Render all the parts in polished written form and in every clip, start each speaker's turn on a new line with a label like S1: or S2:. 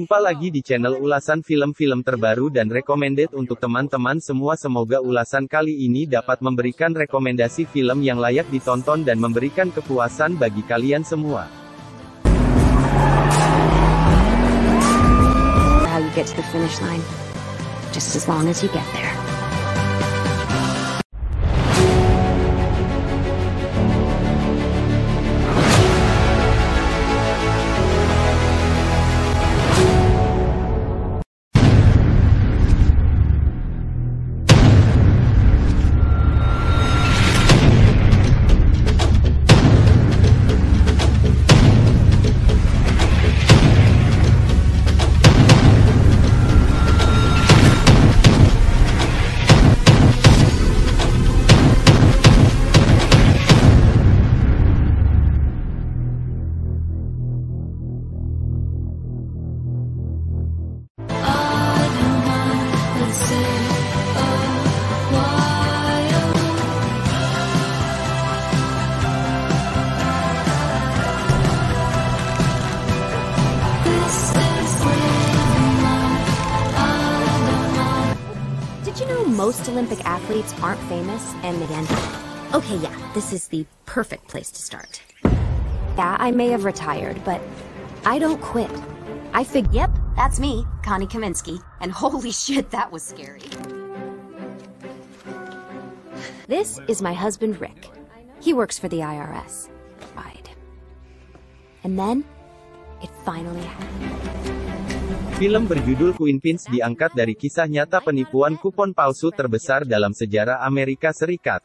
S1: Jumpa lagi di channel ulasan film-film terbaru dan recommended untuk teman-teman semua. Semoga ulasan kali ini dapat memberikan rekomendasi film yang layak ditonton dan memberikan kepuasan bagi kalian semua.
S2: How you get to the finish line, just as long as you get there.
S3: Most Olympic athletes aren't famous, and again, okay, yeah, this is the perfect place to start. Yeah, I may have retired, but I don't quit. Yep, that's me, Connie Kaminsky, and holy shit, that was scary. This is my husband, Rick. He works for the IRS. Right. And then, it finally happened.
S1: Film berjudul Queen Pins diangkat dari kisah nyata penipuan kupon palsu terbesar dalam sejarah Amerika Serikat.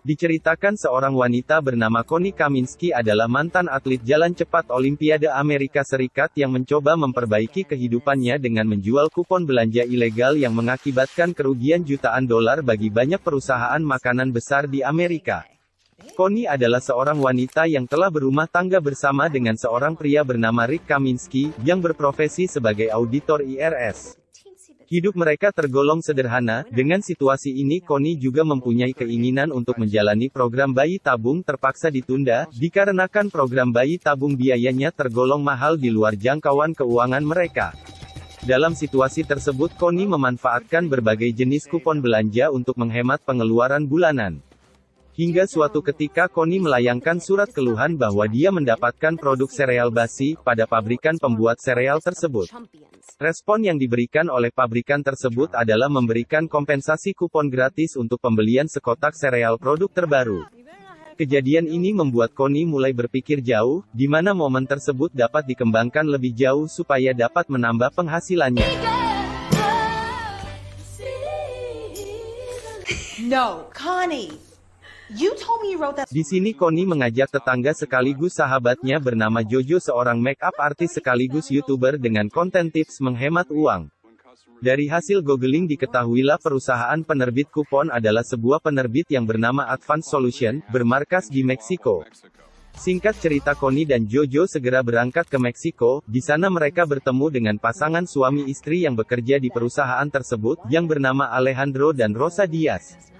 S1: Diceritakan seorang wanita bernama Connie Kaminsky adalah mantan atlet jalan cepat Olimpiade Amerika Serikat yang mencoba memperbaiki kehidupannya dengan menjual kupon belanja ilegal yang mengakibatkan kerugian jutaan dolar bagi banyak perusahaan makanan besar di Amerika. Connie adalah seorang wanita yang telah berumah tangga bersama dengan seorang pria bernama Rick Kaminsky, yang berprofesi sebagai auditor IRS. Hidup mereka tergolong sederhana. Dengan situasi ini Connie juga mempunyai keinginan untuk menjalani program bayi tabung terpaksa ditunda, dikarenakan program bayi tabung biayanya tergolong mahal di luar jangkauan keuangan mereka. Dalam situasi tersebut Connie memanfaatkan berbagai jenis kupon belanja untuk menghemat pengeluaran bulanan. Hingga suatu ketika Connie melayangkan surat keluhan bahwa dia mendapatkan produk sereal basi pada pabrikan pembuat sereal tersebut. Respon yang diberikan oleh pabrikan tersebut adalah memberikan kompensasi kupon gratis untuk pembelian sekotak sereal produk terbaru. Kejadian ini membuat Connie mulai berpikir jauh, di mana momen tersebut dapat dikembangkan lebih jauh supaya dapat menambah penghasilannya.
S4: No, Connie. You told me you wrote that.
S1: Di sini Connie mengajak tetangga sekaligus sahabatnya bernama Jojo, seorang make-up artis sekaligus YouTuber dengan konten tips menghemat uang. Dari hasil googling diketahuilah perusahaan penerbit kupon adalah sebuah penerbit yang bernama Advance Solution, bermarkas di Meksiko. Singkat cerita Connie dan Jojo segera berangkat ke Meksiko. Di sana mereka bertemu dengan pasangan suami istri yang bekerja di perusahaan tersebut, yang bernama Alejandro dan Rosa Diaz.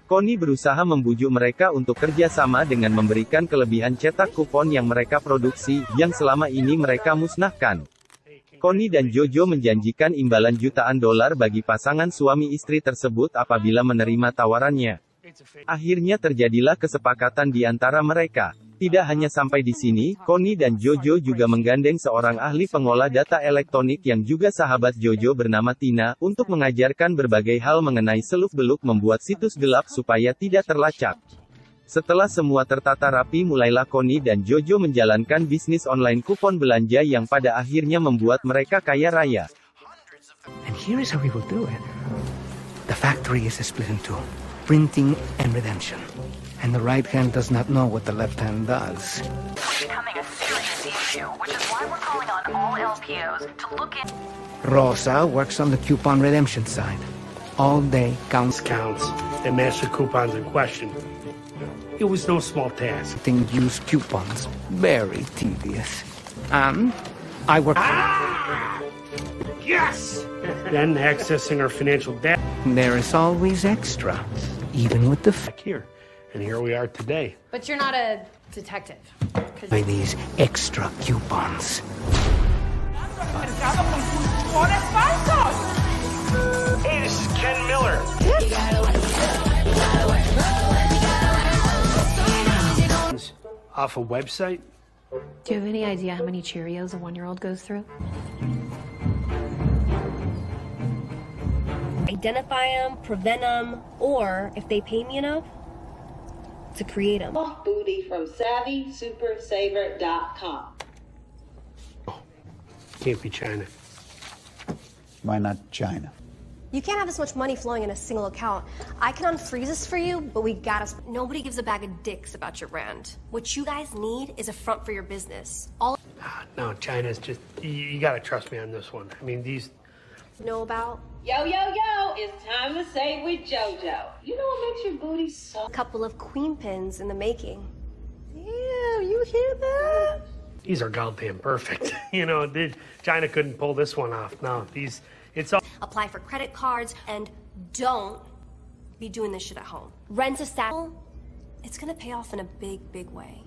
S1: Connie berusaha membujuk mereka untuk kerja sama dengan memberikan kelebihan cetak kupon yang mereka produksi, yang selama ini mereka musnahkan. Connie dan Jojo menjanjikan imbalan jutaan dolar bagi pasangan suami istri tersebut apabila menerima tawarannya. Akhirnya terjadilah kesepakatan di antara mereka. Tidak hanya sampai di sini, Connie dan Jojo juga menggandeng seorang ahli pengolah data elektronik yang juga sahabat Jojo bernama Tina, untuk mengajarkan berbagai hal mengenai seluk-beluk membuat situs gelap supaya tidak terlacak. Setelah semua tertata rapi, mulailah Connie dan Jojo menjalankan bisnis online kupon belanja yang pada akhirnya membuat mereka kaya raya.
S5: And here is how we will do it. The factory is split in two, printing and redemption. And the right hand does not know what the left hand does.
S6: Becoming a serious issue, which is why we're calling on all LPOs to look in.
S5: Rosa works on the coupon redemption side. All day counts
S7: and master coupons in question. It was no small task.
S5: Used coupons, very tedious. And I work.
S7: Yes! Then accessing our financial data.
S5: There is always extra, even with the
S7: Here. And here we are today.
S8: But you're not a detective.
S5: by these extra coupons.
S7: Hey, this is Ken Miller. Off a website?
S2: Do you have any idea how many Cheerios a 1-year-old goes through?
S3: Identify them, prevent them, or if they pay me enough, to create them.
S8: Booty from SavvySuperSaver.com.
S7: Can't be China.
S9: Why not China?
S3: You can't have this much money flowing in a single account. I can unfreeze this for you, but we gotta. Nobody gives a bag of dicks about your brand. What you guys need is a front for your business. All
S7: No, China's just. You gotta trust me on this one. I mean, these.
S3: know about
S8: Yo, yo, yo, it's time to save with JoJo. You know what makes your booty so...
S3: a couple of queen pins in the making. Yeah, you hear that?
S7: These are goddamn perfect. You know, China couldn't pull this one off. No, these. It's all.
S3: Apply for credit cards and don't be doing this shit at home. Rent a saddle. It's gonna pay off in a big, big way.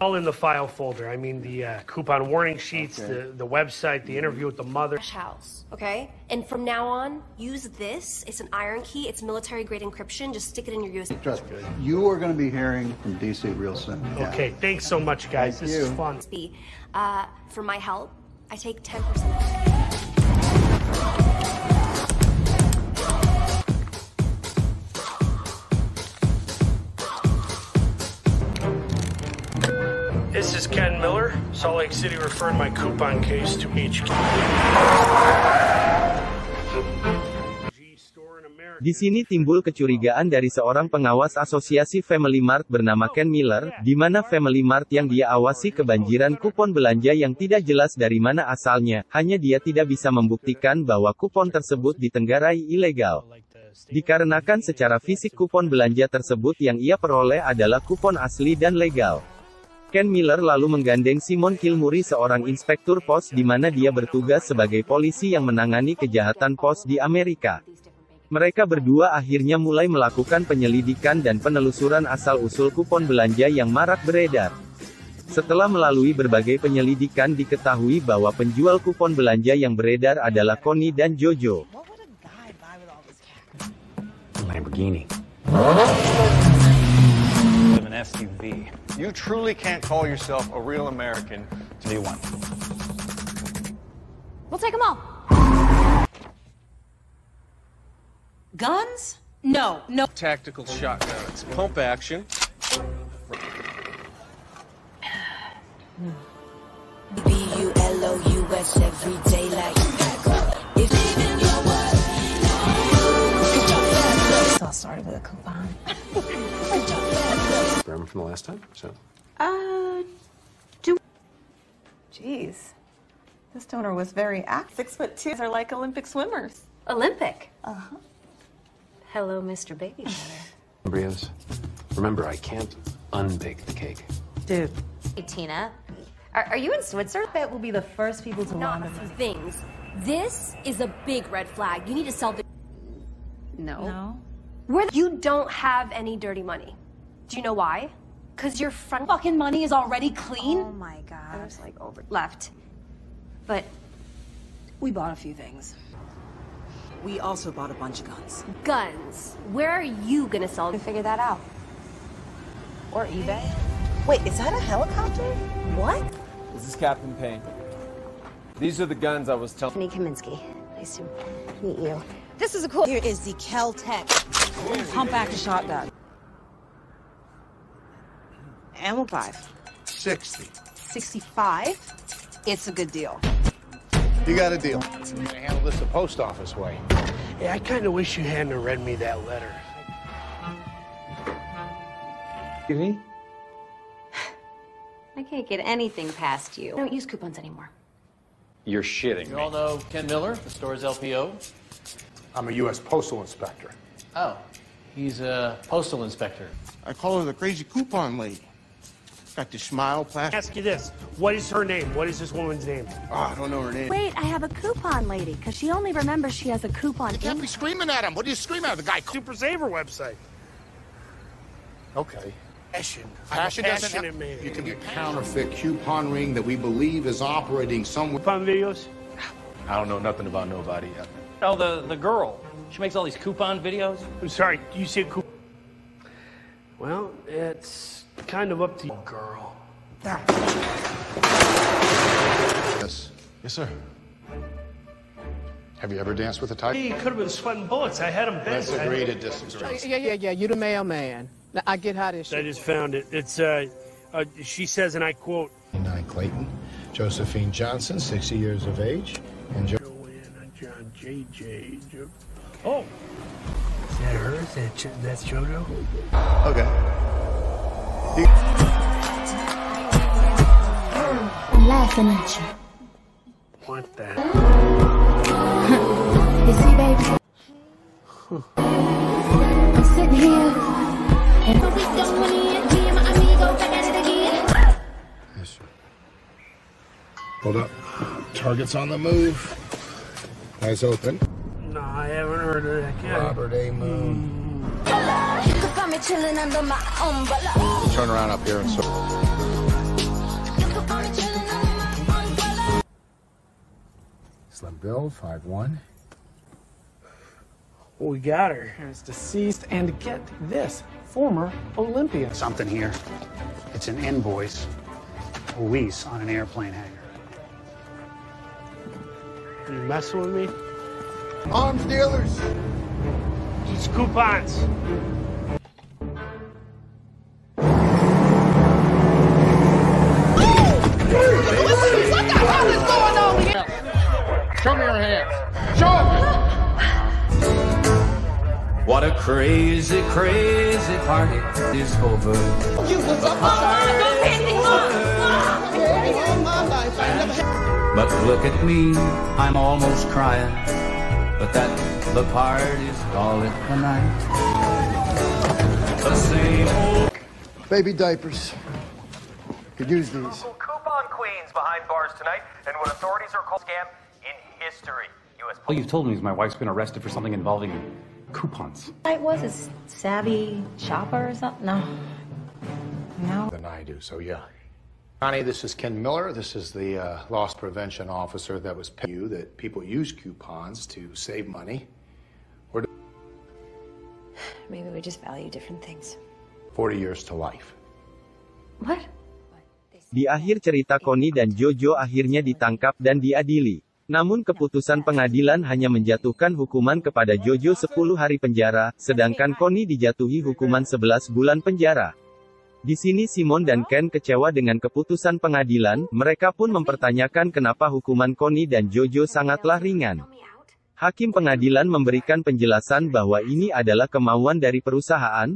S7: All in the file folder. I mean, the coupon warning sheets, the website, the interview with the mother.
S3: House, okay? And from now on, use this. It's an iron key. It's military-grade encryption. Just stick it in your USB.
S9: Trust me, you are going to be hearing from DC real soon. Yeah.
S7: Okay, thanks so much, guys.
S9: Thank
S7: This
S9: you.
S7: is fun.
S3: For my help, I take 10%.
S7: This is Ken Miller. Salt Lake City referred my coupon case to HQ.
S1: Di sini timbul kecurigaan dari seorang pengawas asosiasi Family Mart bernama Ken Miller, di mana Family Mart yang dia awasi kebanjiran kupon belanja yang tidak jelas dari mana asalnya, hanya dia tidak bisa membuktikan bahwa kupon tersebut ditenggarai ilegal. Dikarenakan secara fisik kupon belanja tersebut yang ia peroleh adalah kupon asli dan legal. Ken Miller lalu menggandeng Simon Kilmuri, seorang inspektur pos di mana dia bertugas sebagai polisi yang menangani kejahatan pos di Amerika. Mereka berdua akhirnya mulai melakukan penyelidikan dan penelusuran asal-usul kupon belanja yang marak beredar. Setelah melalui berbagai penyelidikan diketahui bahwa penjual kupon belanja yang beredar adalah Connie dan Jojo.
S10: Lamborghini. An SUV. You truly can't call yourself a real American to do one.
S4: We'll take them all. Guns? No, no.
S10: Tactical shotguns. Pump action.
S8: BULOUS every day like
S2: This all started with a coupon.
S10: Remember from the last time? So.
S4: Jeez. This donor was very active. 6'2" are like Olympic swimmers.
S3: Olympic.
S4: Uh-huh.
S3: Hello, Mr. Babysitter.
S10: Embryos. Remember, I can't unbake the cake.
S4: Dude.
S3: Hey, Tina. Are you in Switzerland?
S4: Bet we'll be the first people to
S3: Not
S4: wander.
S3: a few things. This is a big red flag. You need to sell the...
S4: No.
S3: You don't have any dirty money. Do you know why? Because your front
S4: Fucking money is already clean.
S3: Oh my god. I was like over left. But
S4: We bought a few things. We also bought a bunch of guns.
S3: guns. Where are you gonna sell?
S4: Figure that out. Or eBay. Wait, is that a helicopter? What?
S11: This is Captain Payne. These are the guns I was telling.
S3: Annie Kaminsky. Nice to meet you.
S4: This is a cool. Here is the Kel-Tec pump action shotgun. Ammo 5.
S9: 60.
S4: 65. It's a good deal.
S9: You got a deal. I'm going to handle this the post office way.
S7: Yeah, I kind of wish you hadn't read me that letter.
S3: I can't get anything past you. I don't use coupons anymore.
S10: You're shitting
S11: You
S10: me.
S11: all know Ken Miller, the store's LPO?
S9: I'm a U.S. Postal Inspector.
S11: Oh, he's a postal inspector.
S12: I call her the crazy coupon lady. Got the smile plastic.
S7: Ask you this. What is her name? What is this woman's name?
S12: Oh, I don't know her name.
S2: Wait, I have a coupon lady, because she only remembers she has a coupon.
S12: You can't be screaming at him. What are you screaming at? The guy.
S7: Super Saver website.
S12: Okay.
S7: Passion.
S12: Passion
S7: I'm a
S12: doesn't
S7: passionate
S12: have-
S7: man.
S12: You can get counterfeit coupon ring that we believe is operating somewhere.
S7: Coupon videos?
S9: I don't know nothing about nobody.
S13: Oh, the girl. She makes all these coupon videos.
S7: I'm sorry, do you see a coupon? Well, it's kind of up to you, girl.
S9: Yes. Yes, sir. Have you ever danced with a type?
S7: He could have been sweating bullets. I had him bent.
S9: Let's agree to disagree.
S14: Yeah. You the mailman. Now, I get how this shit.
S7: I just found it. It's, she says, and I quote,
S9: 9 Clayton, Josephine Johnson, 60 years of age, and
S7: Joanna John JJ. Oh, is that her? That's JoJo?
S9: Okay.
S3: I'm laughing at you.
S7: What the?
S3: You see, baby? I'm sitting here, and we don't want to me and my amigo back at it again.
S9: Yes, sir. Hold up. Target's on the move. Eyes open.
S7: No, I haven't heard of that yet.
S9: Robert A. Moon.
S3: You can find me chilling under my umbrella.
S9: Turn around up here and so.
S3: You can find me chilling under my umbrella.
S9: Slim Bill, 5'1".
S7: Oh, we got her.
S14: Parents deceased, and get this, former Olympian.
S15: Something here. It's an invoice. A lease on an airplane hangar.
S7: You messing with me?
S9: Arms dealers.
S7: It's coupons.
S14: What the hell is going on here?
S9: Show me your hands. Show them.
S16: What a crazy, crazy party is over.
S14: You was a
S16: But look at me, I'm almost crying. But the party's call it a night. The same old
S9: Baby diapers. Could use these.
S17: Coupon queens behind bars tonight, and what authorities are calling scam in history. U.S.
S18: All you've told me is my wife's been arrested for something involving coupons.
S19: I was a savvy shopper or something. No.
S9: Than I do, so yeah. Connie, this is Ken Miller. This is the loss prevention officer that was paying you that people use coupons to save money.
S19: Maybe we just value different things.
S9: 40 years to life.
S19: What?
S1: Di akhir cerita, Connie dan Jojo akhirnya ditangkap dan diadili. Namun keputusan pengadilan hanya menjatuhkan hukuman kepada Jojo 10 hari penjara, sedangkan Connie dijatuhi hukuman 11 bulan penjara. Di sini Simon dan Ken kecewa dengan keputusan pengadilan, mereka pun mempertanyakan kenapa hukuman Connie dan Jojo sangatlah ringan. Hakim pengadilan memberikan penjelasan bahwa ini adalah kemauan dari perusahaan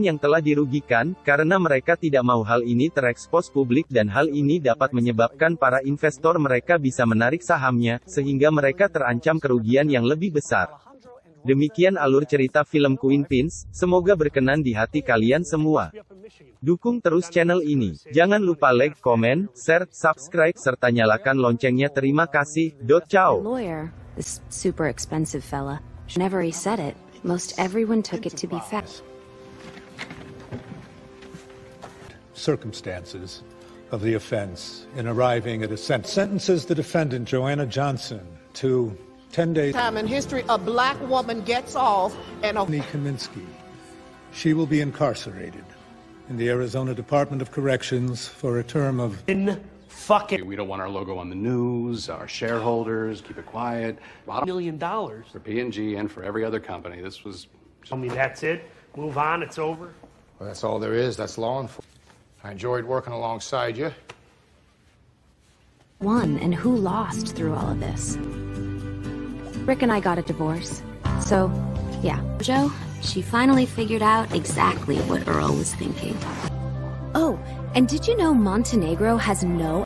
S1: yang telah dirugikan, karena mereka tidak mau hal ini terekspos publik dan hal ini dapat menyebabkan para investor mereka bisa menarik sahamnya, sehingga mereka terancam kerugian yang lebih besar. Demikian alur cerita film Queen Pins, semoga berkenan di hati kalian semua. Dukung terus channel ini. Jangan lupa like, komen, share, subscribe, serta nyalakan loncengnya. Terima kasih. Ciao.
S2: Lawyer, this super expensive fella. Whenever he said it, most everyone took it to be fact.
S20: Circumstances of the offense in arriving at a sentence sentences the defendant Joanna Johnson to 10 days.
S14: Time in history, a black woman gets off and
S20: Kaminsky. She will be incarcerated in the Arizona Department of Corrections for a term of
S18: We don't want our logo on the news, our shareholders, keep it quiet.
S7: $1 million.
S18: For P&G and for every other company. This was...
S7: I mean, that's it? Move on, it's over?
S9: Well, that's all there is. That's law enforcement. I enjoyed working alongside you.
S2: Won and who lost through all of this? Rick and I got a divorce. So, yeah.
S3: Joe, she finally figured out exactly what Earl was thinking.
S2: Oh, and did you know Montenegro has no...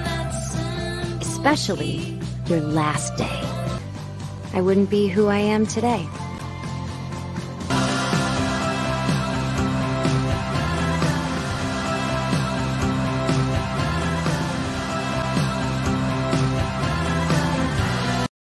S2: Especially your last day. I wouldn't be who I am today.